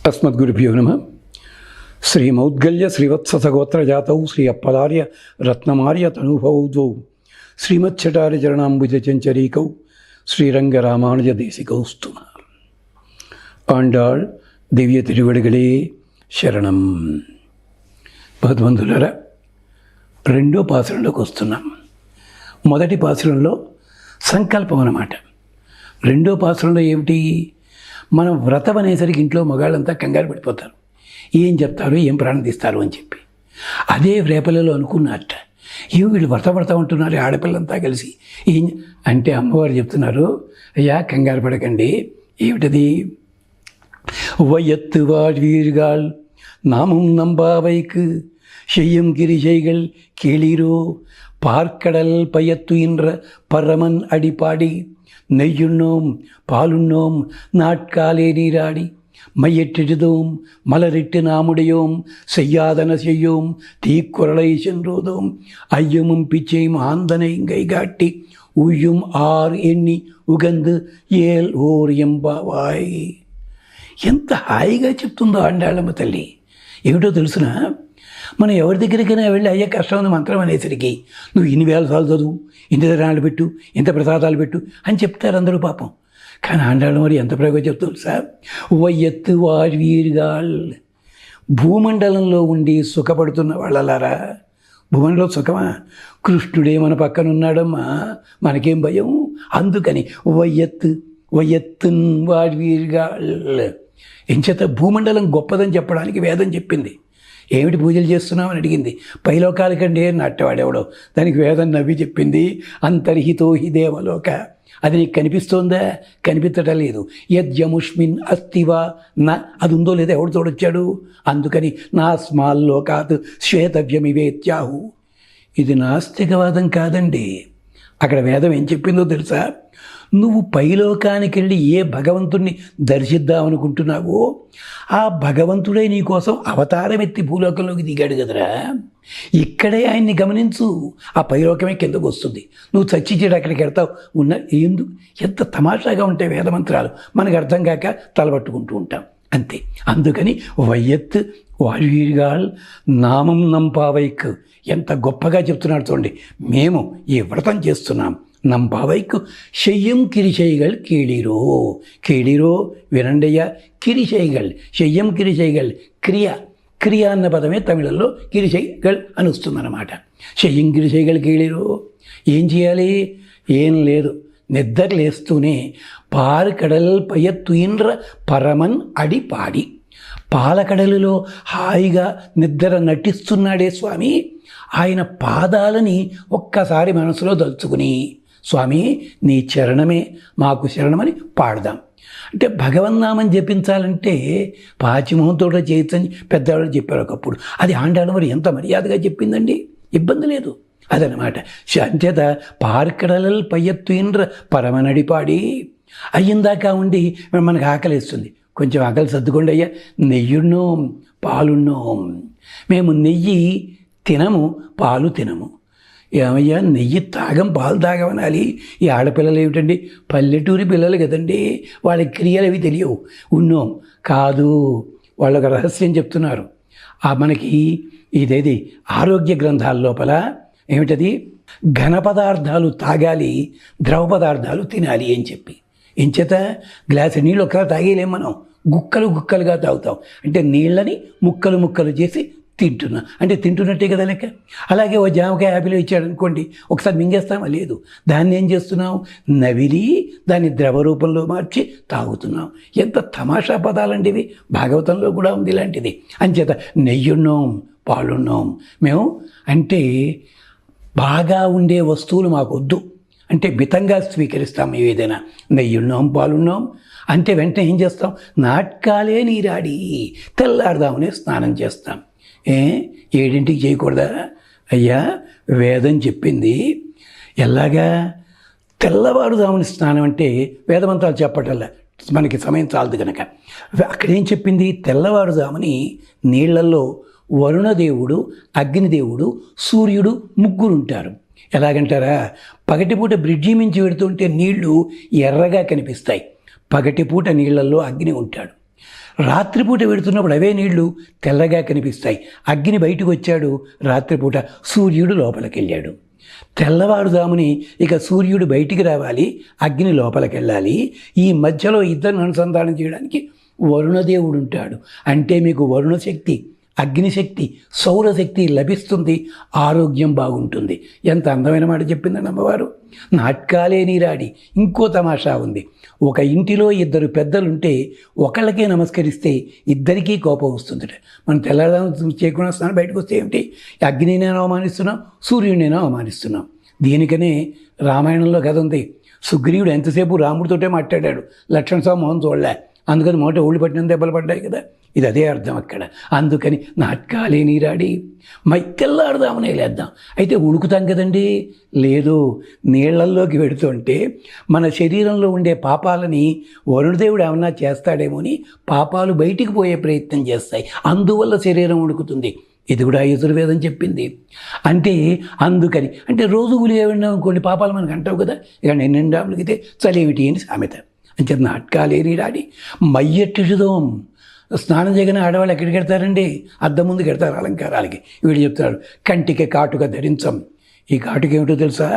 అస్మద్గురుభ్యో నమః. శ్రీమౌద్గల్య శ్రీవత్సగోత్రజాతౌ శ్రీ అప్పలార్య రత్నమార్య తనూభౌ ద్వౌ శ్రీమచ్చటార్య చరణాంబుజ చంచరీకౌ శ్రీరంగరామానుజ தேசிகௌஸ்து. ఆండాళ్ దివ్య తిరువడిగలే శరణం. భగవంతులారా, రెండో పాసురంలోకి వస్తున్నాం. మొదటి పాసురంలో సంకల్పం అన్నమాట. రెండో పాసురంలో ఏమిటి? మనం వ్రతం అనేసరికి ఇంట్లో మగాళ్ళంతా కంగారు పడిపోతారు. ఏం చెప్తారు, ఏం ప్రాణం తీస్తారు అని చెప్పి. అదే రేపలలో అనుకున్నట్ట, వీళ్ళు వ్రతం అంటున్నారు ఆడపిల్లంతా కలిసి ఏం అంటే అమ్మవారు చెప్తున్నారు, అయ్యా కంగారు పడకండి. ఏమిటది? வையத்து வாழ்வீர்கள் நாமும் நம்பாவைக்கு செய்யும் கிரிசைகள் கேளீரோ பார்க்கடல் பயத்துயின்ற பரமன் அடிப்பாடி நெய்யுண்ணோம் பாலுண்ணோம் நாட்காலே நீராடி மையற்றெழுதோம் மலரிட்டு நாமுடையோம் செய்யாதன செய்யோம் தீக்குறளை சென்றோதோம் ஐயமும் பிச்சையும் ஆந்தனை கை காட்டி உய்யும் ஆர் எண்ணி உகந்து ஏல் ஓர் ఎంబావాయ్. ఎంత హాయిగా చెప్తుందో ఆండాళ్ళమ్మ తల్లి. ఏమిటో తెలుసిన, మనం ఎవరి దగ్గరికైనా వెళ్ళి అయ్యే కష్టం ఉంది మంత్రం అనేసరికి నువ్వు ఇన్ని వేల సార్లు చదువు, ఇంత ధనాలు పెట్టు, ఇంత ప్రసాదాలు పెట్టు అని చెప్తారు అందరూ పాపం. కానీ ఆండాళ్ళ మరి ఎంత ప్రయోగం చెప్తుంది సార్. వైయత్తు వార్వీర్గాల్, భూమండలంలో ఉండి సుఖపడుతున్న వాళ్ళలారా. భూమండలంలో సుఖమా? కృష్ణుడే మన పక్కన ఉన్నాడమ్మా, మనకేం భయం. అందుకని వైయత్తున్ వార్వీర్గాల్. ఎంచేత భూమండలం గొప్పదని చెప్పడానికి వేదం చెప్పింది. ఏమిటి పూజలు చేస్తున్నావు అని అడిగింది. పైలోకాల కంటే నట్టవాడెవడో, దానికి వేదం నవ్వి చెప్పింది, అంతర్హితో హి దేవలోక. అది నీకు కనిపిస్తోందా? కనిపించటం లేదు. యద్యముష్మిన్ అస్తివా నా, అది ఉందో లేదో ఎవడు తోడొచ్చాడు. అందుకని నా స్మాల్లోకాత్ శ్వేతవ్యమివేత్యాహు. ఇది నాస్తికవాదం కాదండి. అక్కడ వేదం ఏం చెప్పిందో తెలుసా? నువ్వు పైలోకానికి వెళ్ళి ఏ భగవంతుణ్ణి దర్శిద్దామనుకుంటున్నావో ఆ భగవంతుడే నీకోసం అవతారం ఎత్తి భూలోకంలోకి దిగాడు కదరా. ఇక్కడే ఆయన్ని గమనించు. ఆ పైలోకమే కిందకు వస్తుంది. నువ్వు చచ్చిచేడు అక్కడికి వెళ్తావు. ఎందుకు ఎంత తమాషాగా ఉంటాయి వేదమంత్రాలు, మనకు అర్థం కాక తలబట్టుకుంటూ ఉంటాం అంతే. అందుకని వైయత్ వార్వీర్గాల్ నామం నంపావైక్. ఎంత గొప్పగా చెప్తున్నాడు చూడండి. మేము ఈ వ్రతం చేస్తున్నాం. నంపావైకు శయ్యం కిరిశైగల్ కేళీరో. కేళీరో వినండయ్య. కిరిశైగల్, శయ్యం కిరిశైగల్ క్రియ. క్రియ అన్న పదమే తమిళంలో కిరిశైగల్ అని వస్తుందన్నమాట. శయ్యం కిరిశైగల్ కేళీరో. ఏం చేయాలి? ఏం లేదు, నిద్ర లేస్తూనే పాలకడల్ పయత్తుయిన్ర పరమన్ అడి పాడి. పాలకడలిలో హాయిగా నిద్ర నటిస్తున్నాడే స్వామి, ఆయన పాదాలని ఒక్కసారి మనసులో దలుచుకుని, స్వామి నీ చరణమే మాకు శరణమని పాడదాం. అంటే భగవన్నామం జపించాలంటే పాచిమోహంతో చేయొచ్చని పెద్దవాళ్ళు చెప్పారు ఒకప్పుడు. అది ఆండాళ్ళ మరి ఎంత మర్యాదగా చెప్పిందండి, ఇబ్బంది లేదు అదనమాట. అంచేత పార్కడలల్ పయ్యత్తుయిన్ర పరమనడిపాడి. అయ్యిందాకా ఉండి మనకు ఆకలిస్తుంది, కొంచెం ఆకలి సర్దుకోండి అయ్యా. నెయ్యున్నోం పాలున్నోం. మేము నెయ్యి తినము, పాలు తినము. ఏమయ్యా నెయ్యి తాగం, పాలు తాగమనాలి. ఈ ఆడపిల్లలు ఏమిటండి, పల్లెటూరి పిల్లలు కదండి, వాళ్ళ క్రియలు అవి తెలియవు. ఉన్నోం కాదు, వాళ్ళొక రహస్యం చెప్తున్నారు. మనకి ఇదేది ఆరోగ్య గ్రంథాల లోపల ఏమిటది, ఘన పదార్థాలు తాగాలి, ద్రవ పదార్థాలు తినాలి అని చెప్పి. ఎంచేత గ్లాసు నీళ్ళు ఒకసారి తాగేలేం మనం, గుక్కలు గుక్కలుగా తాగుతాం. అంటే నీళ్ళని ముక్కలు ముక్కలు చేసి తింటున్నా, అంటే తింటున్నట్టే కదా లెక్క. అలాగే ఓ జామకాయ యాపిల్ ఇచ్చాడు అనుకోండి, ఒకసారి మింగేస్తామా? లేదు. దాన్ని ఏం చేస్తున్నాం? నవిలి దాన్ని ద్రవ రూపంలో మార్చి తాగుతున్నాం. ఎంత తమాషా పదాలండి ఇవి. భాగవతంలో కూడా ఉంది ఇలాంటిది. అంచేత నెయ్యున్నాం పాలున్నాం. మేము అంటే బాగా ఉండే వస్తువులు మాకు వద్దు, అంటే మితంగా స్వీకరిస్తాం. ఏదైనా నెయ్యున్నాం పాలున్నాం అంటే వెంటనే ఏం చేస్తాం? నాట్కాలే నీరాడి తెల్లారుదామనే స్నానం చేస్తాం. 7ంటికి చేయకూడదా? అయ్యా వేదం చెప్పింది ఎలాగా? తెల్లవారుదామని స్నానం అంటే వేదమంత్రాలు చెప్పటల్లా మనకి సమయం చాలదు కనుక అక్కడేం చెప్పింది? తెల్లవారుదామని నీళ్లలో వరుణదేవుడు, అగ్నిదేవుడు, సూర్యుడు ముగ్గురు ఉంటారు. ఎలాగంటారా? పగటిపూట బ్రిడ్జి మించి పెడుతుంటే నీళ్లు ఎర్రగా కనిపిస్తాయి. పగటిపూట నీళ్లలో అగ్ని ఉంటాడు. రాత్రిపూట పెడుతున్నప్పుడు అవే నీళ్లు తెల్లగా కనిపిస్తాయి. అగ్ని బయటకు వచ్చాడు, రాత్రిపూట సూర్యుడు లోపలికి వెళ్ళాడు. తెల్లవారుదాముని ఇక సూర్యుడు బయటికి రావాలి, అగ్ని లోపలికి వెళ్ళాలి. ఈ మధ్యలో ఇద్దరిని అనుసంధానం చేయడానికి వరుణదేవుడు ఉంటాడు. అంటే మీకు వరుణశక్తి, అగ్నిశక్తి, సౌరశక్తి లభిస్తుంది, ఆరోగ్యం బాగుంటుంది. ఎంత అందమైన మాట చెప్పిందని అమ్మవారు. నాట్కాలే నీరాడి. ఇంకో తమాషా ఉంది. ఒక ఇంటిలో ఇద్దరు పెద్దలుంటే ఒకళ్ళకే నమస్కరిస్తే ఇద్దరికీ కోపం వస్తుందట. మనం తెల్లదానం చేయకుండా స్నానం బయటకు వస్తే ఏమిటి, అగ్నినైనా అవమానిస్తున్నాం, సూర్యుడినైనా అవమానిస్తున్నాం. దీనికనే రామాయణంలో కథ ఉంది. సుగ్రీవుడు ఎంతసేపు రాముడితోటే మాట్లాడాడు, లక్ష్మణ స్వామి మోహన్ చూడలే, అందుకని మొదట ఊళ్ళు పట్టిన దెబ్బలు పడ్డాయి కదా. ఇది అదే అర్థం అక్కడ. అందుకని నాటకాలే నీరాడి తెల్లారుదామనే లేద్దాం. అయితే ఉడుకుతాం కదండి, లేదు, నీళ్లల్లోకి వెడుతుంటే మన శరీరంలో ఉండే పాపాలని వరుణదేవుడు ఏమన్నా చేస్తాడేమోని పాపాలు బయటికి పోయే ప్రయత్నం చేస్తాయి, అందువల్ల శరీరం ఉడుకుతుంది. ఇది కూడా యజుర్వేదం చెప్పింది. అంటే అందుకని, అంటే రోజు ఉలిగా విన్నాం కొన్ని పాపాలు మనకు అంటావు కదా, ఇక నిండాములకితే చలేమిటి అని సామెత. అంటే నాటకాలే నీరాడి మయ్యట్టుదోం. స్నానం చేయగానే ఆడవాళ్ళు ఎక్కడికి వెళ్తారండి, అద్దం ముందుకు వెళ్తారు అలంకారాలకి. వీడు చెప్తాడు కంటికి కాటుక ధరించం. ఈ కాటుక ఏమిటో తెలుసా,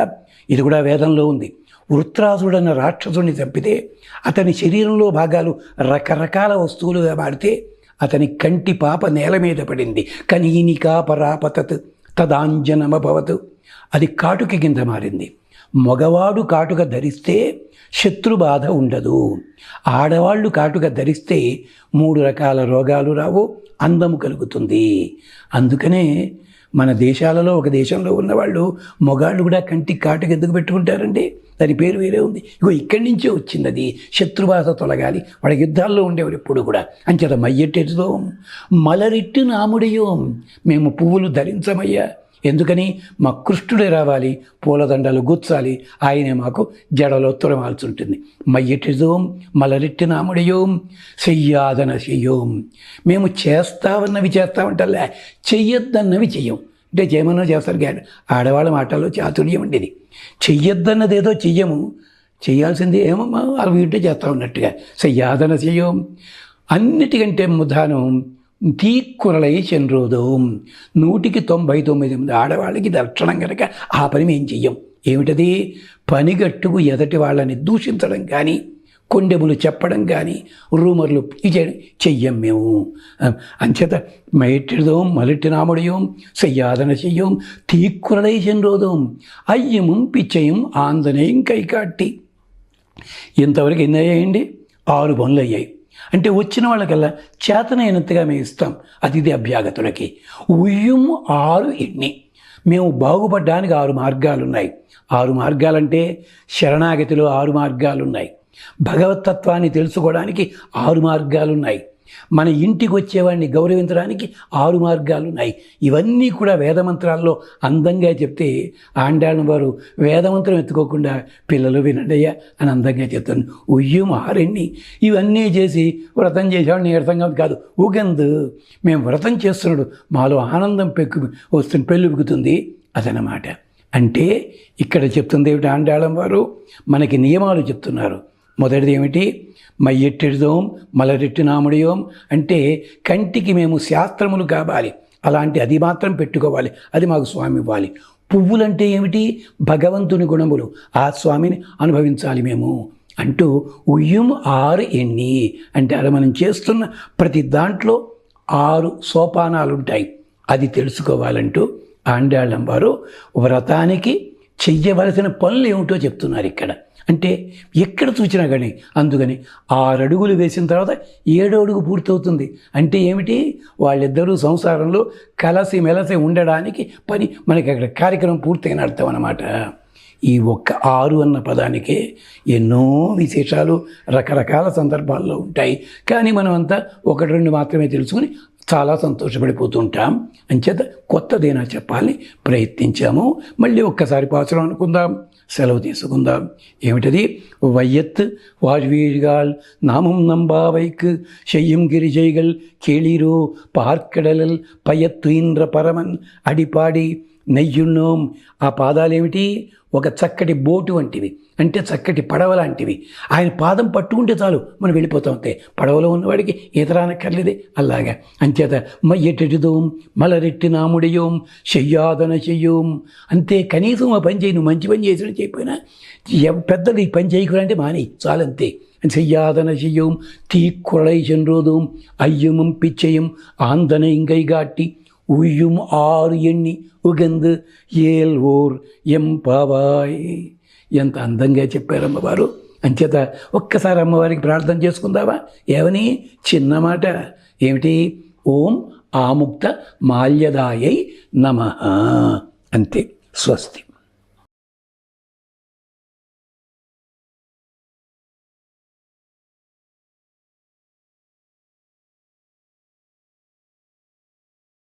ఇది కూడా వేదంలో ఉంది. వృత్రాసుడు అన్న రాక్షసుడిని చంపితే అతని శరీరంలో భాగాలు రకరకాల వస్తువులుగా మారితే అతని కంటి పాప నేల మీద పడింది. కనీనికా పరాపతత్ తదాంజనమభవతు. అది కాటుక కింద మారింది. మగవాడు కాటుక ధరిస్తే శత్రుబాధ ఉండదు, ఆడవాళ్ళు కాటుక ధరిస్తే 3 రకాల రోగాలు రావు, అందము కలుగుతుంది. అందుకనే మన దేశాలలో ఒక దేశంలో ఉన్నవాళ్ళు మగాళ్ళు కూడా కంటికి కాటుక ఎందుకు పెట్టుకుంటారండి, దాని పేరు వేరే ఉంది. ఇగో ఇక్కడి నుంచే వచ్చింది అది. శత్రుబాధ తొలగాలి, వాళ్ళ యుద్ధాల్లో ఉండేవారు ఎప్పుడు కూడా. అంచేత మయ్యెట్టెదో మలరిట్టు నాముడియోం. మేము పువ్వులు ధరించమయ్యా, ఎందుకని మా కృష్ణుడే రావాలి, పూలదండలు గుచ్చాలి, ఆయనే మాకు జడలో తురమాల్సి ఉంటుంది. మయ్యటిజోం మలరెట్టి నాముడియోం చెయ్యాదన చెయ్యోం. మేము చేస్తామన్నవి చేస్తామంటలే, చెయ్యొద్దన్నవి చెయ్యం. అంటే చేయమన్నా చేస్తారు కానీ ఆడవాళ్ళ మాటల్లో చాతుర్యం ఉండేది. చెయ్యొద్దన్నదేదో చెయ్యము, చేయాల్సింది ఏమమ్మా అవి ఉంటే చేస్తా ఉన్నట్టుగా. చెయ్యాదన చెయ్యోం. అన్నిటికంటే ముధానం తీక్కురలై చెన్రోదం. 199 ఆడవాళ్ళకి దర్శనం కనుక ఆ పని మేము చెయ్యం. ఏమిటది, పనిగట్టుకు ఎదటి వాళ్ళని దూషించడం కానీ, కొండెములు చెప్పడం కానీ, రూమర్లు చెయ్యం మేము. అంచేత మయటిదోం మలటినాముడియోం చెయ్యాదన చెయ్యం తీక్కురలై చెన్రోదం అయ్యము పిచ్చయం ఆందనేయం కైకాట్టి. ఇంతవరకు ఎన్ని అయ్యాయండి, 6 పనులు అయ్యాయి. అంటే వచ్చిన వాళ్ళకల్లా చేతనైనంతగా మేము ఇస్తాం అతిథి అభ్యాగతులకి. ఉయ్యం 6 ఎన్ని. మేము బాగుపడడానికి 6 మార్గాలున్నాయి. 6 మార్గాలంటే శరణాగతిలో 6 మార్గాలున్నాయి, భగవతత్వాన్ని తెలుసుకోవడానికి 6 మార్గాలున్నాయి, మన ఇంటికి వచ్చేవాడిని గౌరవించడానికి 6 మార్గాలున్నాయి. ఇవన్నీ కూడా వేదమంత్రాల్లో అందంగా చెప్తే ఆండాళ్ళ వారు వేదమంత్రం ఎత్తుకోకుండా పిల్లలు వినండియ్యా అని అందంగా చెప్తాను. ఉయ్యం 6 ఎన్ని. ఇవన్నీ చేసి వ్రతం చేసేవాడిని నీరసంగా కాదు, ఊగందు మేము వ్రతం చేస్తున్నాడు మాలో ఆనందం వస్తుంది, పెళ్ళుబుకుతుంది అదనమాట. అంటే ఇక్కడ చెప్తుంది ఏమిటి, ఆండాళం వారు మనకి నియమాలు చెప్తున్నారు. మొదటిది ఏమిటి, మయ్యెట్టెడుదోం మలరెట్టినాముడియోం. అంటే కంటికి మేము శాస్త్రములు కావాలి, అలాంటి అది మాత్రం పెట్టుకోవాలి, అది మాకు స్వామి ఇవ్వాలి. పువ్వులంటే ఏమిటి, భగవంతుని గుణములు, ఆ స్వామిని అనుభవించాలి మేము అంటూ ఉయ్యం 6 ఎన్ని. అంటే అది మనం చేస్తున్న ప్రతి దాంట్లో 6 సోపానాలు ఉంటాయి, అది తెలుసుకోవాలంటూ ఆండాళ్ళం వారు వ్రతానికి చెయ్యవలసిన పనులు ఏమిటో చెప్తున్నారు ఇక్కడ. అంటే ఎక్కడ చూసినా కానీ అందుకని 6 అడుగులు వేసిన తర్వాత 7వ అడుగు పూర్తవుతుంది. అంటే ఏమిటి, వాళ్ళిద్దరూ సంసారంలో కలసి మెలసి ఉండడానికి పని మనకి అక్కడ కార్యక్రమం పూర్తయిన అర్థం అన్నమాట. ఈ ఒక్క 6 అన్న పదానికే ఎన్నో విశేషాలు రకరకాల సందర్భాల్లో ఉంటాయి. కానీ మనమంతా 1-2 మాత్రమే తెలుసుకుని చాలా సంతోషపడిపోతుంటాం. అంచేత కొత్తదేనా చెప్పాలని ప్రయత్నించాము. మళ్ళీ ఒక్కసారి పాసురం అనుకుందాం, సెలవు తీసుకుందాం. ఏమిటది, వైయత్ వాజ్వీర్గాల్ నామం నంబావైక్ శయ్యం గిరిజైగల్ కేళీరో పార్కడలల్ పయత్వీంద్ర పరమన్ అడిపాడి నెయ్యున్నోం. ఆ పాదాలేమిటి, ఒక చక్కటి బోటు వంటివి, అంటే చక్కటి పడవ లాంటివి. ఆయన పాదం పట్టుకుంటే చాలు మనం వెళ్ళిపోతాం. అంతే, పడవలో ఉన్నవాడికి ఈత రానక్కర్లేదే. అలాగా అంచేత మయ్యటెటిదోం మలరెట్టి నాముడియోం చెయ్యాదన చెయ్యోం. అంతే, కనీసం ఆ పని చేయి, నువ్వు మంచి పని చేసిన చేయకపోయినా పెద్దలు ఈ పని చేయకురంటే మాని చాలంతే. செய்யாதன செய்யும் தீக்குறை சென்றோதும் ஐயமும் பிச்சையும் ஆந்தனை இங்கை காட்டி ఉయ్యం ఆరు ఎన్ని ఉగందు ఏల్ ఓర్ ఎంపావాయ్. ఎంత అందంగా చెప్పారు అమ్మవారు. అంచేత ఒక్కసారి అమ్మవారికి ప్రార్థన చేసుకుందావా? ఏమని? చిన్న మాట ఏమిటి? ఓం ఆముక్త మాల్యదాయై నమః. అంతే. స్వస్తి.